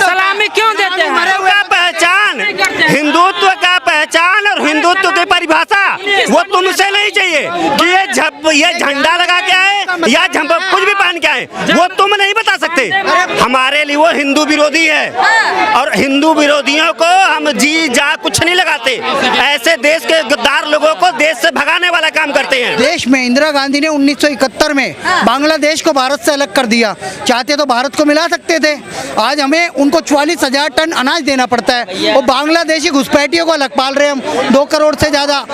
सलामी क्यों देते हैं? का पहचान, हिंदुत्व का पहचान और हिंदुत्व की परिभाषा वो तुमसे नहीं चाहिए कि ये झंडा लगा के आए या कुछ भी पहन के आए, वो तुम नहीं बता सकते। हमारे लिए वो हिंदू विरोधी है और हिंदू विरोधियों को हम जी जा कुछ नहीं लगाते। ऐसे देश के गद्दार लोगों को देश से भगाने वाला काम करते हैं। देश में इंदिरा गांधी ने 1971 में बांग्लादेश को भारत से अलग कर दिया, चाहते तो भारत को मिला सकते थे। आज हमें उनको 44,000 टन अनाज देना पड़ता है, वो बांग्लादेशी घुसपैठियों को अलग पाल रहे हम 2 करोड़ से ज्यादा।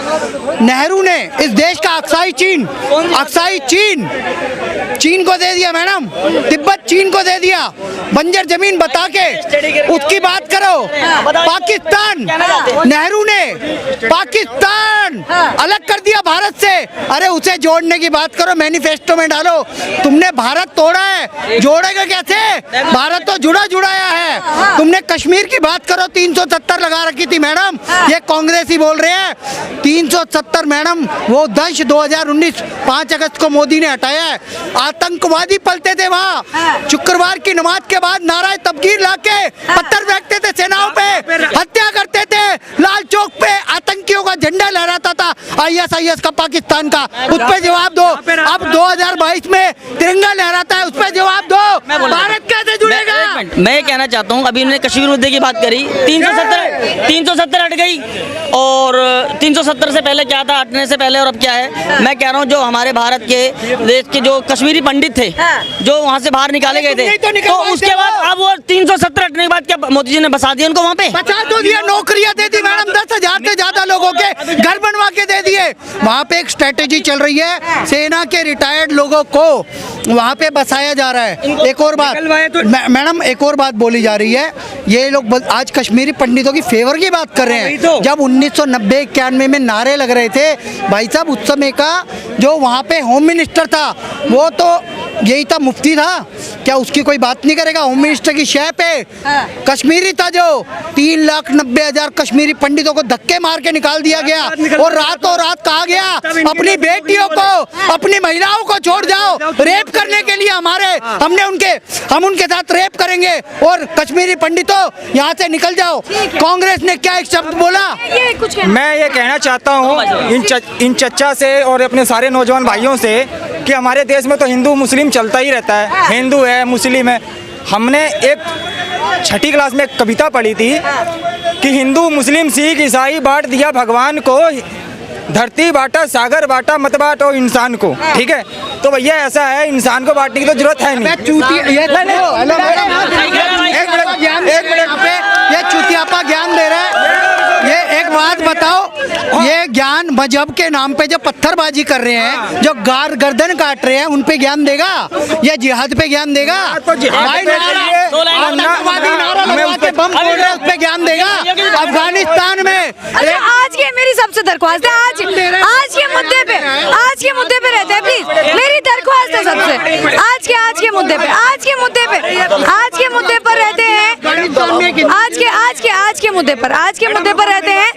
नेहरू ने इस देश का अक्साई चीन को दे दिया मैडम, तिब्बत चीन को दे दिया, बंजर जमीन बता के उसकी बात करो। पाकिस्तान, नेहरू ने पाकिस्तान अलग कर दिया भारत से, अरे उसे जोड़ने की बात करो, मैनिफेस्टो में डालो। तुमने भारत तोड़ा है, जोड़ेगा कैसे? भारत तो जुड़ाया है। तुमने कश्मीर की बात करो, 370 लगा रखी थी मैडम, ये कांग्रेसी बोल रहे हैं 370 मैडम, वो दंश 2019 5 अगस्त को मोदी ने हटाया है। आतंकवादी पलते थे वहाँ, शुक्रवार की नमाज के बाद नाराए तबगीर लाके पत्थर फेंकते थे सेनाओं पे, हत्या करते थे, लाल चौक पे आतंकियों का झंडा लहराता था ISIS का पाकिस्तान का, उस पे जवाब दो। अब 2022 में तिरंगा लहराता है, उस पे जवाब दो। भारत कैसे जुड़ेगा? मैं ये कहना चाहता हूँ, अभी हमने कश्मीर मुद्दे की बात करी, 370 हट गई और 370 से पहले क्या था, हटने से पहले और अब क्या है? मैं कह रहा हूँ जो हमारे भारत के देश के जो कश्मीरी पंडित थे जो वहाँ से बाहर निकाले गए थे, तो उसके बाद अब वो 370 हटने के बाद क्या मोदी जी ने बसा दिया उनको वहाँ पे? बचा तो दिया, नौकरियां दे दी मैडम, 10,000 से ज्यादा लोगों के घर बनवा के दे दिए। वहाँ पे एक स्ट्रेटेजी चल रही है, सेना के रिटायर्ड लोगों को वहाँ पे बसाया जा रहा है। एक और बात मैडम, एक और बात बोली जा रही है, ये लोग आज कश्मीरी पंडितों की फेवर की बात कर रहे हैं। जब 1990-91 में नारे लग रहे थे भाई साहब, उस समय का जो वहाँ पे होम मिनिस्टर था वो तो यही था, मुफ्ती था, क्या उसकी कोई बात नहीं करेगा? होम मिनिस्टर की शय पे कश्मीरी था जो 3,90,000 कश्मीरी पंडितों को धक्के मार के निकाल दिया गया और रातों रात कहा गया अपनी बेटियों को, अपनी महिलाओं को छोड़ जाओ, रेप करने के लिए हम उनके साथ रेप करेंगे और कश्मीरी पंडितों यहाँ से निकल जाओ। कांग्रेस ने क्या एक शब्द बोला? मैं ये कहना चाहता हूँ इन चच्चा से और अपने सारे नौजवान भाइयों से कि हमारे देश में तो हिंदू मुस्लिम चलता ही रहता है, हिंदू है मुस्लिम है। हमने एक 6ठी क्लास में एक कविता पढ़ी थी कि हिंदू मुस्लिम सिख ईसाई बांट दिया भगवान को, धरती बांटा सागर बांटा मत बांटो इंसान को। ठीक है, तो भैया ऐसा है, इंसान को बांटने की तो जरूरत है नहीं। एक मिनट, ये चुतियापा ज्ञान दे रहा है। ये एक बात बताओ, ये ज्ञान मजहब के नाम पे जो पत्थरबाजी कर रहे हैं, जो गर्दन काट रहे हैं, उन पे ज्ञान देगा या जिहाद पे ज्ञान देगा? उस पे ज्ञान देगा? अफगानिस्तान में आज के मेरी सबसे दरख्वास्त है, आज के मुद्दे पे रहते हैं प्लीज, मेरी दरख्वास्त है सबसे, आज के मुद्दे पर रहते हैं, आज के मुद्दे पर रहते हैं।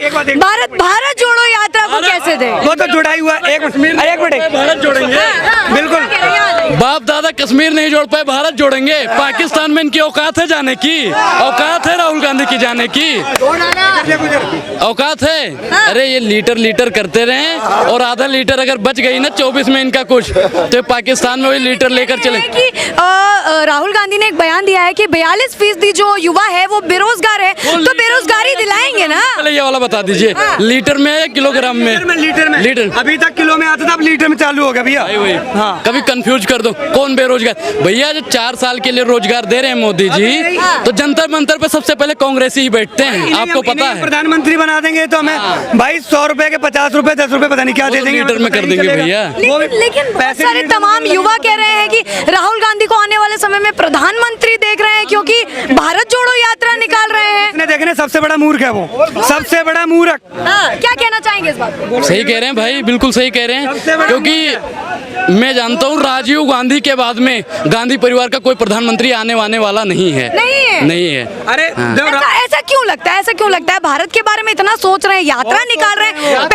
भारत जोड़ो यात्रा को कैसे दे? वो तो जुड़ा ही हुआ। एक मिनट, भारत जोड़ेंगे बिल्कुल। बाप दादा कश्मीर नहीं जोड़ पाए, भारत जोड़ेंगे। पाकिस्तान में इनकी औकात है जाने की? औकात है राहुल गांधी की जाने की? औकात है? अरे ये लीटर करते रहे और आधा लीटर अगर बच गई ना 24 में इनका कुछ, तो पाकिस्तान में वही लीटर लेकर चले। राहुल गांधी ने एक बयान दिया है कि 42% जो युवा है वो बेरोजगार है, तो बेरोजगारी दिलाएंगे ना? ये वाला बता दीजिए, लीटर में या किलोग्राम में? लीटर। अभी तक किलो में आता था, अब लीटर में चालू हो गया भैया। हाँ, कभी कंफ्यूज कर दो कौन बेरोजगार। भैया जो 4 साल के लिए रोजगार दे रहे हैं मोदी जी, तो जंतर मंतर पे सबसे पहले कांग्रेसी ही बैठते हैं, आपको पता है। प्रधानमंत्री बना देंगे तो हमें भाई 100 रुपए के 50 रुपए 10 रुपए पता नहीं क्या दे देंगे, लीटर में कर देंगे भैया। लेकिन बहुत सारे तमाम युवा कह रहे हैं कि राहुल गांधी को आने वाले समय में प्रधानमंत्री देख रहे हैं, क्योंकि भारत जोड़ो यात्रा निकाल रहे हैं। देखने सबसे बड़ा मूर्ख है वो, सबसे बड़ा मूर्ख। क्या कहना चाहेंगे इस बात पर? सही कह रहे हैं भाई, बिल्कुल सही कह रहे हैं, क्योंकि मैं जानता हूँ राजीव गांधी के बाद में गांधी परिवार का कोई प्रधानमंत्री आने वाला नहीं है। नहीं है। अरे ऐसा क्यों लगता है? भारत के बारे में इतना सोच रहे हैं, यात्रा निकाल रहे हैं,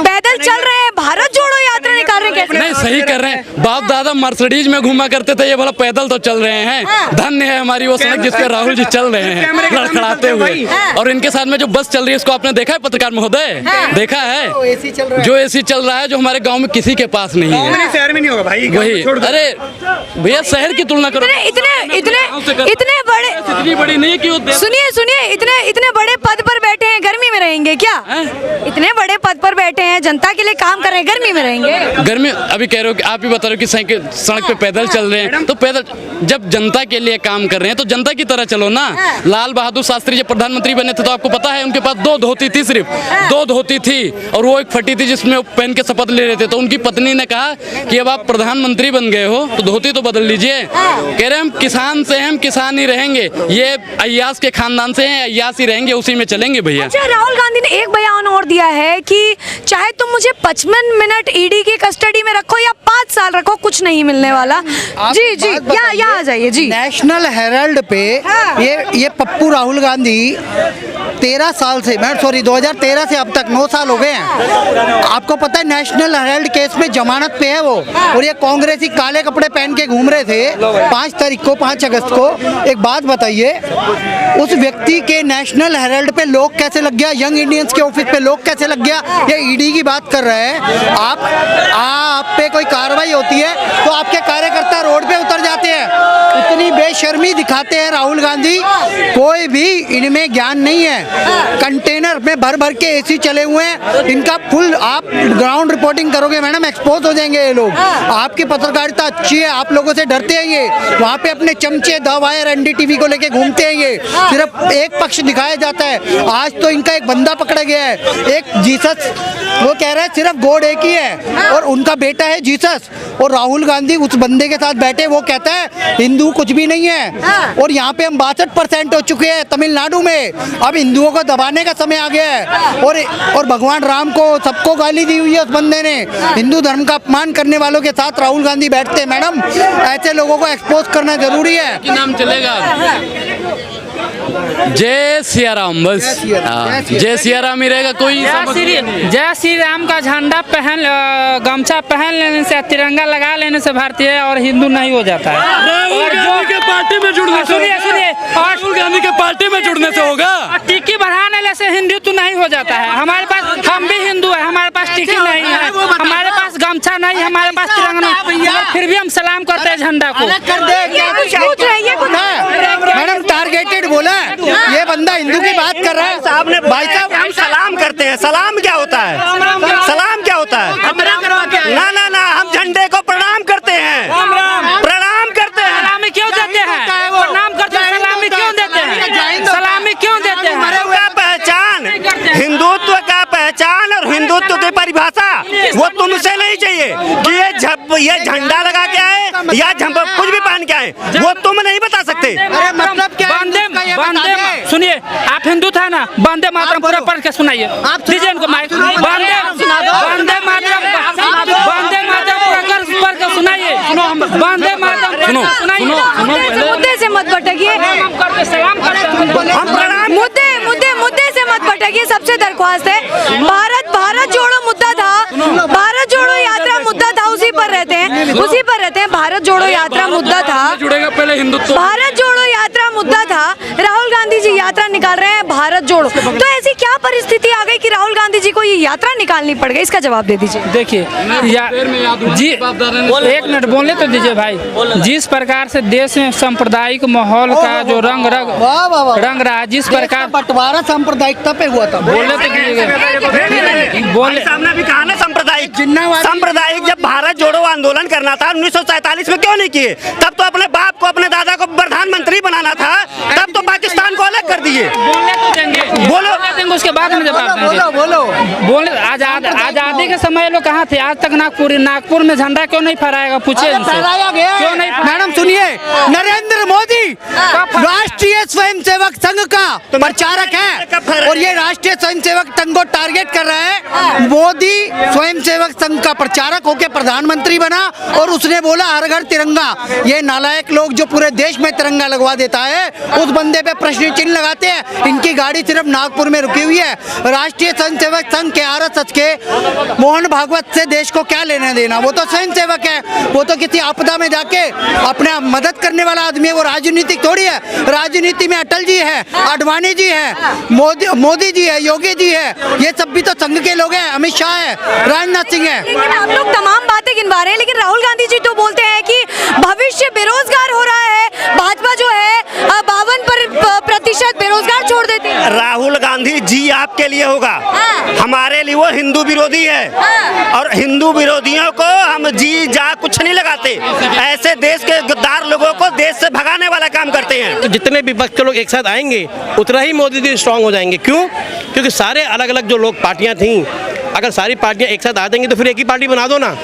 पैदल चल रहे हैं, भारत जोड़ो यात्रा निकाल रहे हैं, नहीं सही कर रहे हैं। बाप दादा मर्सिडीज में घुमा करते थे, ये भला पैदल तो चल रहे हैं। धन्य है हमारी वो सड़क जिस पे राहुल जी चल रहे हैं लड़खड़ाते हुए। और इनके साथ में जो बस चल रही है इसको आपने देखा है पत्रकार महोदय? देखा है जो एसी चल रहा है, जो हमारे गाँव में किसी के पास नहीं है। शहर में नहीं होगा भाई, वही अरे भैया शहर की तुलना करो। इतने बड़े, इतनी बड़ी नहीं कि सुनिए इतने बड़े पद पर बैठे हैं, गर्मी में रहेंगे क्या? इतने बड़े पद पर बैठे हैं, जनता के लिए काम कर रहे हैं, गर्मी में रहेंगे? गर्मी अभी कह रहे हो कि आप ही बता रहे हो कि सड़क पे पैदल चल रहे हैं, तो पैदल जब जनता के लिए काम कर रहे हैं तो जनता की तरह चलो ना। लाल बहादुर शास्त्री जब प्रधानमंत्री बने थे तो आपको पता है उनके पास 2 धोती थी, सिर्फ 2 धोती थी, और वो एक फटी थी जिसमें वो पहन के शपथ ले रहे थे। तो उनकी पत्नी ने कहा कि अब आप प्रधानमंत्री बन गए हो तो धोती तो बदल लीजिए। कह रहे हम किसान से हैं, हम किसान ही रहेंगे, ये अय्यास के खानदान से हैं, अय्यास ही रहेंगे, उसी में चलेंगे भैया। अच्छा, राहुल गांधी ने एक बयान और दिया है कि चाहे तुम मुझे 55 मिनट ईडी की कस्टडी में रखो या 5 साल रखो, कुछ नहीं मिलने वाला। जी यहाँ आ जाइए जी। नेशनल हेराल्ड पे ये पप्पू राहुल गांधी 13 साल से, मैं सॉरी 2013 से अब तक 9 साल हो गए हैं। आपको पता है नेशनल हेराल्ड केस में जमानत पे है वो, और ये कांग्रेसी काले कपड़े पहन के घूम रहे थे 5 तारीख को, 5 अगस्त को। एक बात बताइए, उस व्यक्ति के नेशनल हेराल्ड पे लोग कैसे लग गया, यंग इंडियंस के ऑफिस पे लोग कैसे लग गया? ये ईडी की बात कर रहे हैं आप पे कोई कार्रवाई होती है तो आपके कार्यकर्ता रोड पे उतर जाते हैं। इतनी बेशर्मी दिखाते हैं राहुल गांधी, कोई भी इनमें ज्ञान नहीं है। कंटेनर में भर भर के एसी चले हुए हैं, इनका फुल आप ग्राउंड रिपोर्टिंग करोगे मैडम, एक्सपोज हो जाएंगे ये लोग। आपकी पत्रकारिता अच्छी है, आप लोगों से डरते हैं ये, वहाँ पे अपने चमचे द वायर एनडीटीवी को लेके घूमते हैं ये, सिर्फ एक पक्ष दिखाया जाता है। आज तो इनका एक बंदा पकड़ा गया है, एक जीसस, वो कह रहा है सिर्फ गॉड एक ही है और उनका बेटा है जीसस, और राहुल गांधी उस बंदे के साथ बैठे, वो कहता है हिंदू कुछ भी नहीं है। और यहाँ पे हम 62% हो चुके हैं तमिलनाडु में, अब हिंदुओं को दबाने का समय आ गया है। और भगवान राम को सबको गाली दी हुई है उस बंदे ने। हिंदू धर्म का अपमान करने वालों के साथ राहुल गांधी बैठते हैं मैडम, ऐसे लोगों को एक्सपोज करना जरूरी है। कि नाम चलेगा जय सिया राम, बस जय सिया राम ही रहेगा। कोई जय श्री राम का झंडा पहन, गमछा पहन लेने से, तिरंगा लगा लेने से भारतीय और हिंदू नहीं हो जाता है। राहुल गांधी के पार्टी में जुड़ने से, सुनिए राहुल गांधी के पार्टी में जुड़ने से होगा। टिक्की बढ़ाने से हिंदुत्व नहीं हो जाता है। हमारे पास, हम भी हिंदू है, हमारे पास टिक्की नहीं है, हमारे पास गमछा नहीं, हमारे पास तिरंगा नहीं, फिर भी हम सलाम करते हैं झंडा को। मैडम टारगेटेड बोला, ये बंदा हिंदू की बात कर रहा है भाई साहब। हम सलाम करते हैं, सलाम क्या होता है? सलाम क्या होता है? ना हम झंडे को प्रणाम करते हैं, प्रणाम करते हैं। सलामी क्यों देते हैं? प्रणाम करते हैं, सलामी क्यों देते हैं? सलामी क्यों देते हैं? पहचान, हिंदुत्व का पहचान और हिंदुत्व की परिभाषा वो तुमसे नहीं चाहिए कि ये झंडा लगा के आए या कुछ भी पहन के आए, वो तुम नहीं बता सकते। अरे मतलब क्या? सुनिए, आप हिंदू था ना, वंदे मातरम पूरा पढ़ के सुनाइए, दीजिए इनको माइक। वंदे मातरम पढ़ के सुनाइए, वंदे मातरम सुनाइए। मुद्दे से मत भटकिए, मुद्दे से मत भटकिए। सबसे दरख्वास्त है, भारत जोड़ो मुद्दा था, भारत जोड़ो यात्रा मुद्दा था, उसी पर रहते हैं। भारत जोड़ो यात्रा मुद्दा था, जुड़ेगा पहले हिंदुत्व। भारत जोड़ो यात्रा मुद्दा था, राहुल गांधी जी यात्रा निकाल रहे हैं भारत जोड़ो। तो ऐसी क्या परिस्थिति आ गई कि राहुल गांधी जी को ये यात्रा निकालनी पड़ गई? इसका जवाब दे दीजिए। देखिए जी, एक मिनट बोलने तो दीजिए भाई। जिस प्रकार से देश में सांप्रदायिक माहौल का जो रंग रहा है, जिस प्रकार बंटवारा सांप्रदायिकता पे हुआ था, बोलने तो दीजिएगा। बोले सामने भी कहा ना सांप्रदायिक जब भारत जोड़ो आंदोलन करना था 1947 में, क्यों नहीं किए? तब तो अपने बाप को, अपने दादा को प्रधानमंत्री बनाना था, तब तो पाकिस्तान को अलग कर दिए। बोलने तो देंगे, बोलो उसके बाद में जवाब देंगे। बोले आजादी के समय लोग कहाँ थे? आज तक नागपुर में झंडा क्यों नहीं फहराएगा? पूछे फहराया गया। क्यों नहीं? मैडम सुनिए, नरेंद्र मोदी राष्ट्रीय स्वयंसेवक संघ का प्रचारक है और ये राष्ट्रीय स्वयंसेवक संघ को टारगेट कर रहा है। मोदी स्वयंसेवक संघ का प्रचारक होकर प्रधानमंत्री बना और उसने बोला हर घर तिरंगा। ये नालायक लोग जो पूरे देश में तिरंगा लगवा देता है उस बंदे पे प्रश्न चिन्ह लगाते हैं। इनकी गाड़ी सिर्फ नागपुर में रुकी हुई है। राष्ट्रीय स्वयंसेवक संघ के आरएसएस के मोहन भागवत से देश को क्या लेना देना? वो तो स्वयंसेवक है, वो तो किसी आपदा में जाके अपने मदद करने वाला आदमी है। वो राजनीतिक थोड़ी है। राजनीति में अटल जी है, आडवाणी जी है, मोदी जी है, योगी जी है, ये सब भी तो संघ के लोग हैं। अमित शाह है, राजनाथ सिंह है। लेकिन आप लोग तमाम बातें गिनवा रहे हैं, लेकिन राहुल गांधी जी तो बोलते हैं कि भविष्य बेरोजगार हो रहा है। भाजपा जो है 52% बेरोजगार छोड़ देते हैं। राहुल गांधी जी आपके लिए होगा, हमारे लिए वो हिंदू विरोधी है। और हिंदू विरोधियों को हम जी जा कुछ नहीं लगाते। ऐसे देश के गद्दार लोगों को देश से भगाने वाला काम करते हैं। तो जितने विपक्ष के लोग एक साथ आएंगे उतना ही मोदी जी स्ट्रांग हो जाएंगे। क्यों? क्योंकि सारे अलग अलग जो लोग पार्टियां थी, अगर सारी पार्टियां एक साथ आ जाएंगी तो फिर एक ही पार्टी बना दो ना।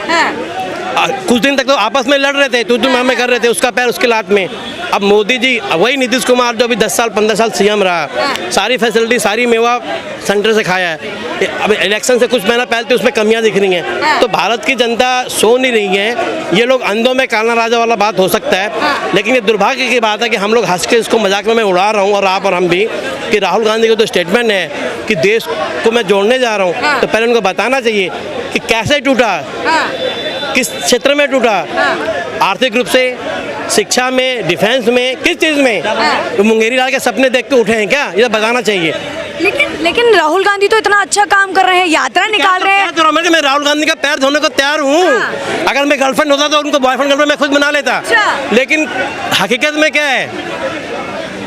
कुछ दिन तक तो आपस में लड़ रहे थे, तू मैं कर रहे थे, उसका पैर उसके लात में। अब मोदी जी, वही नीतीश कुमार जो अभी 10 साल 15 साल सीएम रहा, सारी फैसिलिटी सारी मेवा सेंटर से खाया है। अब इलेक्शन से कुछ महीना पहले तो उसमें कमियां दिख रही हैं। तो भारत की जनता सो नहीं रही है। ये लोग अंधों में काला राजा वाला बात हो सकता है, लेकिन ये दुर्भाग्य की बात है कि हम लोग हंस के इसको मजाक में मैं उड़ा रहा हूँ, और आप और हम भी, कि राहुल गांधी का तो स्टेटमेंट है कि देश को मैं जोड़ने जा रहा हूँ, तो पहले उनको बताना चाहिए कि कैसे टूटा, किस क्षेत्र में टूटा, आर्थिक रूप से, शिक्षा में, डिफेंस में, किस चीज़ में। तो मुंगेरी लाल के सपने देख के उठे हैं क्या? ये बताना चाहिए। लेकिन राहुल गांधी तो इतना अच्छा काम कर रहे हैं, यात्रा निकाल रहे हैं। मैं राहुल गांधी का पैर धोने को तैयार हूँ। अगर मैं गर्लफ्रेंड होता तो उनको बॉयफ्रेंड गर्लफ्रेंड मैं खुद बना लेता। लेकिन हकीकत में क्या है,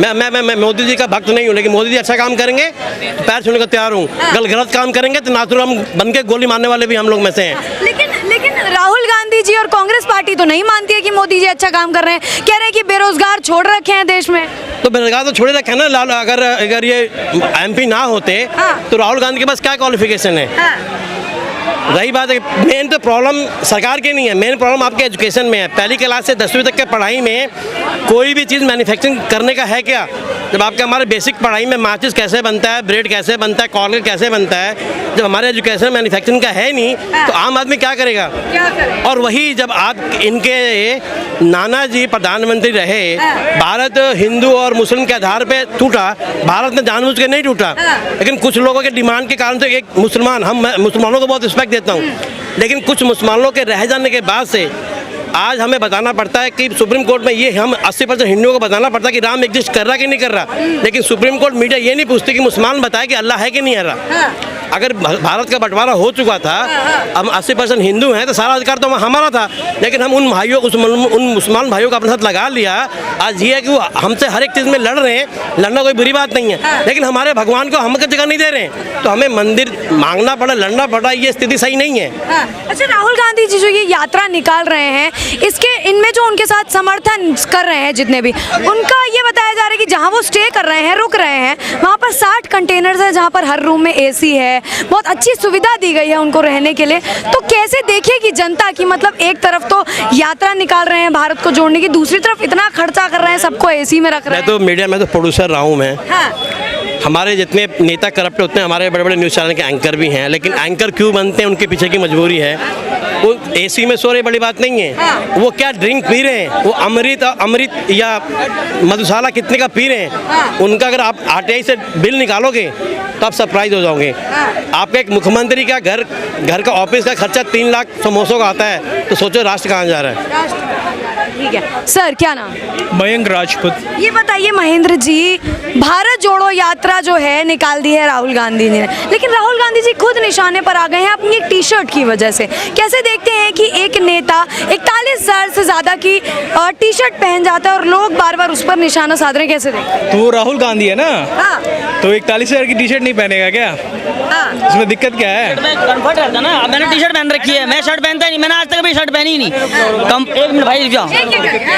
मैं मोदी जी का भक्त नहीं हूँ, लेकिन मोदी जी अच्छा काम करेंगे तो पैर छूने को तैयार हूँ। गलत काम करेंगे तो नाथुराम बन के गोली मारने वाले भी हम लोग में से हैं। लेकिन राहुल गांधी जी और कांग्रेस पार्टी तो नहीं मानती है कि मोदी जी अच्छा काम कर रहे हैं। कह रहे हैं कि बेरोजगार छोड़ रखे हैं देश में। तो बेरोजगार तो छोड़े रखे हैं ना। अगर ये एमपी ना होते तो राहुल गांधी के पास क्या क्वालिफिकेशन है? रही बात है, मेन तो प्रॉब्लम सरकार की नहीं है, मेन प्रॉब्लम आपके एजुकेशन में है। पहली क्लास से 10वीं तक के पढ़ाई में कोई भी चीज़ मैन्युफैक्चरिंग करने का है क्या? जब आपके हमारे बेसिक पढ़ाई में माचिस कैसे बनता है, ब्रेड कैसे बनता है, कॉलगेट कैसे बनता है, जब हमारे एजुकेशन मैन्युफैक्चरिंग का है नहीं तो आम आदमी क्या करेगा? और वही जब आप इनके नाना जी प्रधानमंत्री रहे, भारत हिंदू और मुस्लिम के आधार पे टूटा। भारत ने जानबूझ के नहीं टूटा, लेकिन कुछ लोगों के डिमांड के कारण से एक मुसलमान, हम मुसलमानों को बहुत रिस्पेक्ट देता हूँ, लेकिन कुछ मुसलमानों के रह जाने के बाद से आज हमें बताना पड़ता है कि सुप्रीम कोर्ट में ये हम 80% हिंदुओं को बताना पड़ता है कि राम एग्जिस्ट कर रहा कि नहीं कर रहा, लेकिन सुप्रीम कोर्ट मीडिया ये नहीं पूछती कि मुसलमान बताए कि अल्लाह है कि नहीं है रहा। अगर भारत का बंटवारा हो चुका था, हम 80% हिंदू हैं तो सारा अधिकार तो हमारा था, लेकिन हम उन भाइयों उन मुसलमान भाइयों को अपने साथ लगा लिया। आज ये है कि वो हमसे हर एक चीज़ में लड़ रहे हैं, लड़ना कोई बुरी बात नहीं है, लेकिन हमारे भगवान को हम जगह नहीं दे रहे हैं, तो हमें मंदिर मांगना पड़ा, लड़ना पड़ा, ये स्थिति सही नहीं है। अच्छा, राहुल गांधी जी जो ये यात्रा निकाल रहे हैं, इसके इनमें जो उनके साथ समर्थन कर रहे हैं जितने भी, उनका ये बताया जा रहा है कि जहाँ वो स्टे कर रहे हैं, रुक रहे हैं, वहाँ पर 60 कंटेनर्स हैं जहाँ पर हर रूम में AC है, बहुत अच्छी सुविधा दी गई है उनको रहने के लिए। तो कैसे देखेगी जनता की, मतलब एक तरफ तो यात्रा निकाल रहे हैं भारत को जोड़ने की, दूसरी तरफ इतना खर्चा कर रहे हैं, सबको AC में रख रहे हैं। मैं तो मीडिया में तो प्रोड्यूसर रहा हूँ मैं। हमारे जितने नेता करप्ट होते हैं, हमारे बड़े बड़े न्यूज़ चैनल के एंकर भी हैं, लेकिन एंकर क्यों बनते हैं उनके पीछे की मजबूरी है। वो AC में सो रहे बड़ी बात नहीं है, वो क्या ड्रिंक पी रहे हैं, वो अमृत या मधुशाला कितने का पी रहे हैं, उनका अगर आप RTI से बिल निकालोगे तो आप सरप्राइज हो जाओगे। आपका एक मुख्यमंत्री का घर का ऑफिस का खर्चा 3 लाख समोसों का आता है, तो सोचो राष्ट्र कहाँ जा रहा है। ठीक है सर, क्या नाम? मयंक राजपूत। ये बताइए महेंद्र जी, भारत जोड़ो यात्रा जो है निकाल दी है राहुल गांधी जी ने, लेकिन राहुल गांधी जी खुद निशाने पर आ गए हैं अपनी एक टी-शर्ट की वजह से। कैसे देखते हैं कि एक नेता 41,000 से ज्यादा की टी-शर्ट पहन जाता है और लोग बार बार उस पर निशाना साध रहे हैं, कैसे देखते हैं? तो वो राहुल गांधी है ना, तो 41,000 की टी-शर्ट नहीं पहनेगा क्या? इसमें दिक्कत क्या है? कंफर्ट रहता ना। मैंने टी-शर्ट पहन रखी है, मैं शर्ट पहनता ही नहीं, मैंने आज तक कभी शर्ट पहनी ही नहीं। एक मिनट भाई,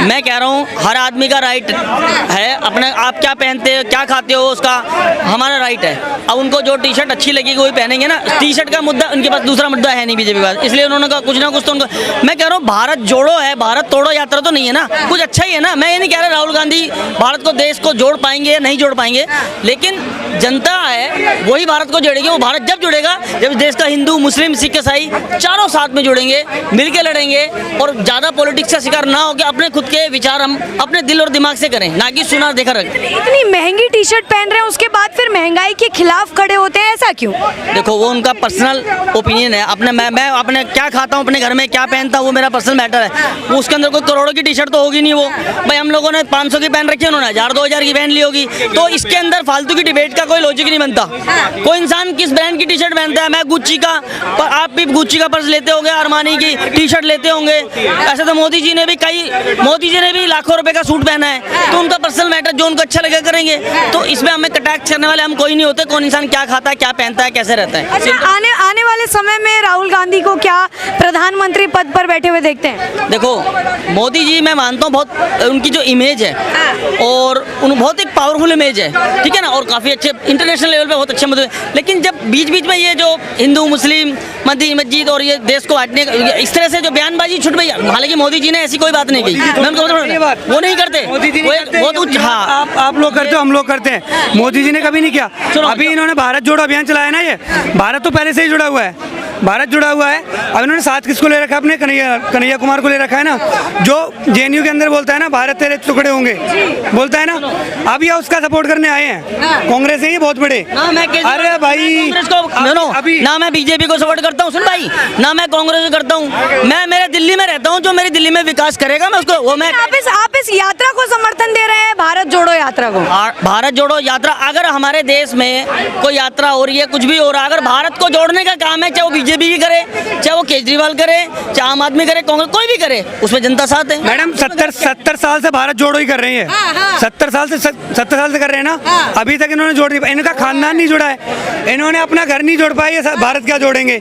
मैं कह रहा हूँ हर आदमी का राइट है अपने, आप क्या पहनते हैं, क्या खाते लेते हो उसका हमारा राइट है। अब उनको जो टी शर्ट अच्छी लगेगी वही पहनेंगे ना। टी शर्ट का मुद्दा उनके पास दूसरा मुद्दा है नहीं बीजेपी के पास, इसलिए उन्होंने कहा कुछ ना कुछ तो उनको। मैं कह रहा हूँ भारत जोड़ो है, भारत तोड़ो यात्रा तो नहीं है ना, कुछ अच्छा ही है ना। मैं ये नहीं कह रहा राहुल गांधी भारत को देश को जोड़ पाएंगे या नहीं जोड़ पाएंगे, लेकिन जनता है वही भारत को जोड़ेगी। वो भारत जब जुड़ेगा जब देश का हिंदू मुस्लिम सिख ईसाई चारों साथ में जुड़ेंगे, मिलके लड़ेंगे और ज्यादा पॉलिटिक्स का शिकार ना होकर अपने खुद के विचार हम अपने दिल और दिमाग से करें, ना कि सुना देखा रखें। इतनी महंगी टी शर्ट पहन रहे हैं उसके बाद फिर महंगाई के खिलाफ खड़े होते हैं, ऐसा क्यों? देखो वो उनका पर्सनल ओपिनियन है। अपने मैं अपने क्या खाता हूँ अपने घर में क्या पहनता हूँ वो मेरा पर्सनल मैटर है। वो उसके अंदर कोई करोड़ों की टी शर्ट तो होगी नहीं। वो भाई हम लोगों ने 500 की पहन रखी है, उन्होंने 1000-2000 की पहन ली होगी। तो इसके अंदर फालतू की डिबेट का कोई लॉजिक नहीं बनता। कोई इंसान किस ब्रांड की टी शर्ट पहनता है, मैं गुच्ची का, पर आप भी गुच्ची का पर्स लेते होंगे, अरमानी की टी शर्ट लेते होंगे। ऐसे तो मोदी जी ने भी लाखों रुपए का सूट पहना है। तो उनका पर्सनल मैटर जो उनको अच्छा लगे करेंगे। तो इसमें हमें कटाक्ष करने वाले हम कोई नहीं होते। कौन इंसान क्या खाता है, क्या पहनता है, कैसे रहता है। अच्छा, आने वाले समय में राहुल गांधी को क्या प्रधानमंत्री पद पर बैठे हुए देखते हैं? देखो मोदी जी मैं मानता हूँ बहुत उनकी जो इमेज है और बहुत एक पावरफुल इमेज है, ठीक है ना, और काफ़ी अच्छे इंटरनेशनल लेवल पे बहुत अच्छे मुद्दे। लेकिन जब बीच बीच में ये जो हिंदू मुस्लिम मस्जिद और ये देश को बांटने इस तरह से जो बयानबाजी छुट गई, हालांकि मोदी जी ने ऐसी कोई बात नहीं की, मैं उनको वो नहीं करते। बहुत उच्च, हाँ आप लोग करते हो, हम लोग करते हैं, मोदी जी ने कभी नहीं किया। अभी इन्होंने भारत जोड़ो अभियान चलाया ना, ये भारत तो पहले से ही जुड़ा हुआ है, भारत जुड़ा हुआ है। अब इन्होंने साथ किसको ले रखा है, अपने कन्हैया कुमार को ले रखा है ना, जो जेएनयू के अंदर बोलता है ना भारत तेरे टुकड़े होंगे, बोलता है ना। अब ये उसका सपोर्ट करने आए हैं, कांग्रेस है ये बहुत बड़े। अरे भाई अभी ना मैं बीजेपी को सपोर्ट करता हूँ, सुन भाई, ना मैं कांग्रेस को करता हूँ। मैं मेरे दिल्ली में रहता हूँ, जो मेरी दिल्ली में विकास करेगा मैं उसको वो मैं। आप इस यात्रा को समर्थन दे रहे हैं, भारत जोड़ो यात्रा को? भारत जोड़ो यात्रा अगर हमारे देश में कोई यात्रा हो रही है, कुछ भी हो रहा है, अगर भारत को जोड़ने का काम है, चाहे वो बीजेपी की करे, चाहे वो केजरीवाल करे, चाहे आम आदमी करे, कांग्रेस कोई भी करे, उसमें जनता साथ है। मैडम 70 साल से भारत जोड़ो ही कर रही है, 70 साल से कर रहे हैं ना। अभी तक इन्होंने जोड़ दिया, इनका खानदान नहीं जुड़ा है, इन्होंने अपना घर नहीं जोड़ पाया, भारत क्या जोड़ेंगे।